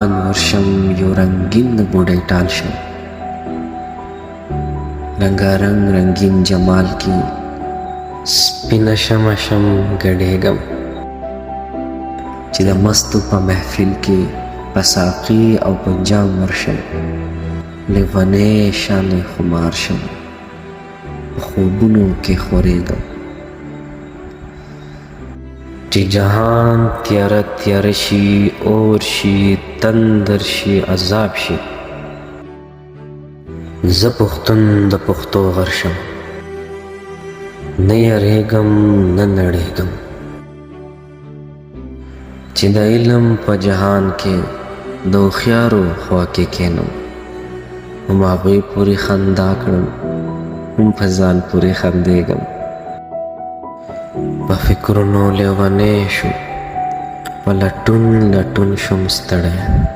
ورشم یو رنگین د بوډۍ ټال شم، رنګارنګ رنگین جمال کې سپینه شمع شم ګډېږم، چې د مستو په محفل کې په ساقي او په جام ورشم، لیونی شانې خمار شم، په خوبونو کې خورېږم، چې جهان تیاره تیاره شي، اور شي، تندر شي، عذاب شي، زه پښتون د پښتو غر شم، نه یریږم نه نړېږم، چې د علم په جهان کې د هوښیارو خوا کې کښېنم، هم هغوی پورې خندا کړم، هم په ځان پورې خندېږم، په فکرونو لیونی شو، په لټون لټون شم ستړی